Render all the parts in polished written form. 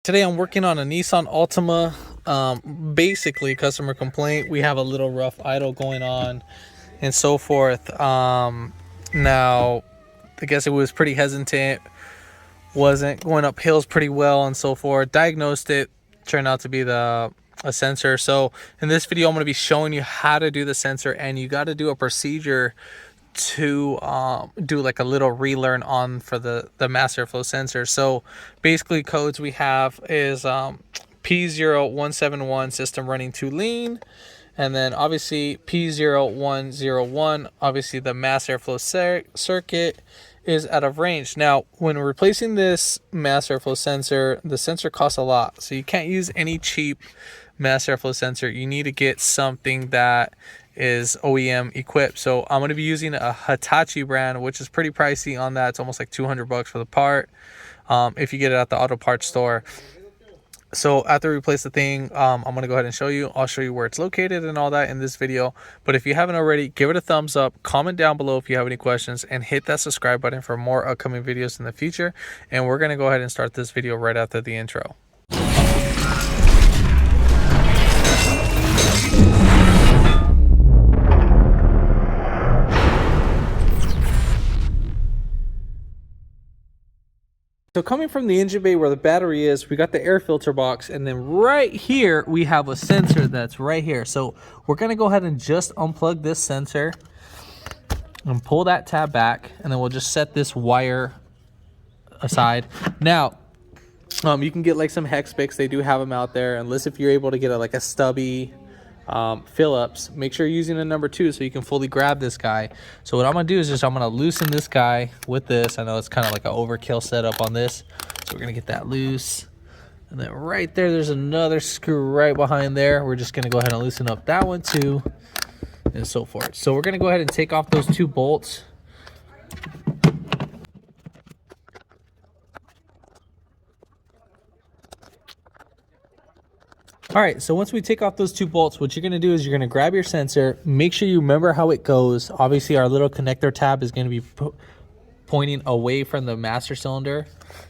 Today I'm working on a Nissan Altima. Basically, customer complaint. We have a little rough idle going on, and so forth. Now, I guess it was pretty hesitant. Wasn't going up hills pretty well, and so forth. Diagnosed it. Turned out to be a sensor. So in this video, I'm going to be showing you how to do the sensor, and you got to do a procedure to do like a little relearn on for the master flow sensor. So basically codes we have is P0171 system running to lean, and then obviously P0101, obviously the mass airflow circuit is out of range. Now when replacing this mass airflow sensor, the sensor costs a lot, so you can't use any cheap mass airflow sensor. You need to get something that is OEM equipped. So I'm going to be using a Hitachi brand, which is pretty pricey on that. It's almost like $200 for the part if you get it at the auto parts store. So after we replace the thing, I'm going to go ahead and show you. I'll show you where it's located and all that in this video. But if you haven't already, give it a thumbs up, comment down below if you have any questions, and hit that subscribe button for more upcoming videos in the future. And we're going to go ahead and start this video right after the intro. So coming from the engine bay where the battery is, we got the air filter box, and then right here we have a sensor that's right here. So we're going to go ahead and just unplug this sensor and pull that tab back, and then we'll just set this wire aside. Now you can get like some hex picks, they do have them out there, unless if you're able to get like a stubby Phillips. Make sure you're using a number 2 so you can fully grab this guy. So what I'm gonna do is I'm gonna loosen this guy with this. I know it's kind of like an overkill setup on this, so we're gonna get that loose. And then right there's another screw right behind there. We're just gonna go ahead and loosen up that one too, and so forth. So we're gonna go ahead and take off those 2 bolts. All right, so once we take off those 2 bolts, what you're going to do is you're going to grab your sensor. Make sure you remember how it goes. Obviously, our little connector tab is going to be pointing away from the master cylinder.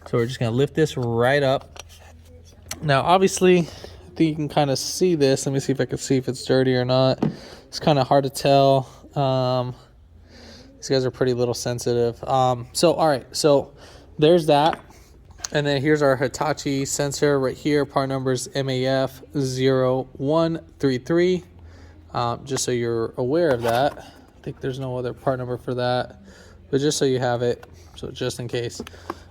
So we're just going to lift this right up. Now, obviously, I think you can kind of see this. Let me see if I can see if it's dirty or not. It's kind of hard to tell. These guys are pretty little sensitive. All right, so there's that. And then here's our Hitachi sensor right here. Part number is MAF0133. Just so you're aware of that. I think there's no other part number for that, but just so you have it, so just in case.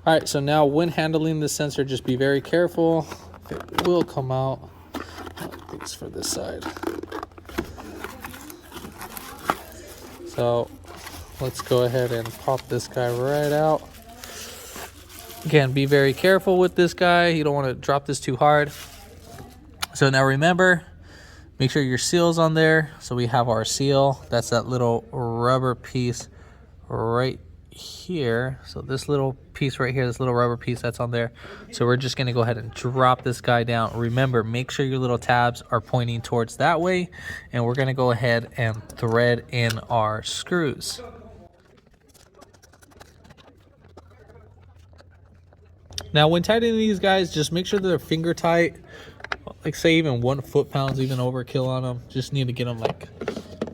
All right, so now when handling the sensor, just be very careful. It will come out. I think it's for this side. So let's go ahead and pop this guy right out. Again, be very careful with this guy. You don't want to drop this too hard. So now remember, make sure your seal's on there. So we have our seal. That's that little rubber piece right here. So this little piece right here, this little rubber piece that's on there. So we're just going to go ahead and drop this guy down. Remember, make sure your little tabs are pointing towards that way. And we're going to go ahead and thread in our screws. Now when tightening these guys, just make sure they're finger tight. Like say even 1 foot-pound's even overkill on them. Just need to get them like,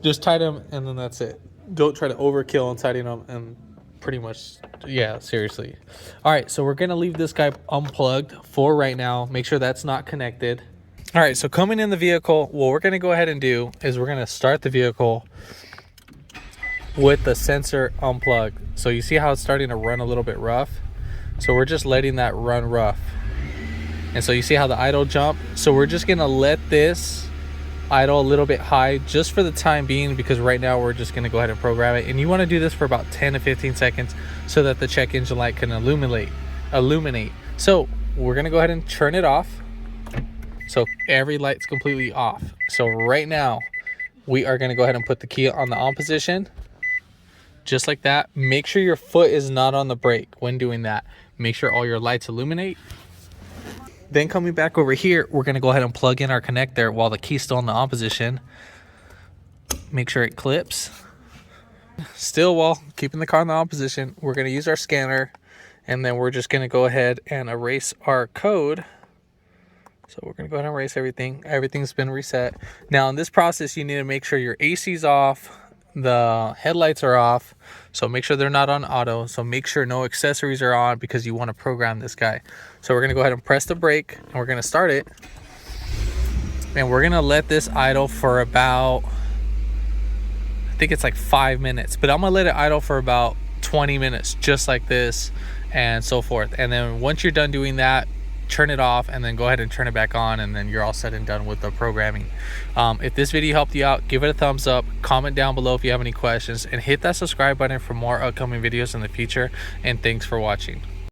just tighten them and then that's it. Don't try to overkill and tighten them, and pretty much, yeah, seriously. All right, so we're gonna leave this guy unplugged for right now. Make sure that's not connected. All right, so coming in the vehicle, what we're gonna go ahead and do is we're gonna start the vehicle with the sensor unplugged. So you see how it's starting to run a little bit rough? So we're just letting that run rough. And so you see how the idle jump? So we're just gonna let this idle a little bit high just for the time being, because right now we're just gonna go ahead and program it. And you wanna do this for about 10 to 15 seconds so that the check engine light can illuminate. So we're gonna go ahead and turn it off. So every light's completely off. So right now we are gonna go ahead and put the key on the on position. Just like that. Make sure your foot is not on the brake when doing that. Make sure all your lights illuminate. Then coming back over here, we're going to go ahead and plug in our connector while the key's still in the on position. Make sure it clips. Still, while keeping the car in the on position, we're going to use our scanner, and then we're just going to go ahead and erase our code So we're gonna go ahead and erase everything. Everything's been reset. Now in this process, you need to make sure your AC's off, the headlights are off. So make sure they're not on auto. So make sure no accessories are on because you want to program this guy. So we're gonna go ahead and press the brake and we're gonna start it. And we're gonna let this idle for about, I think it's like 5 minutes, but I'm gonna let it idle for about 20 minutes, just like this and so forth. And then once you're done doing that, turn it off and then go ahead and turn it back on, and then you're all set and done with the programming. If this video helped you out, give it a thumbs up, comment down below if you have any questions, and hit that subscribe button for more upcoming videos in the future. And thanks for watching.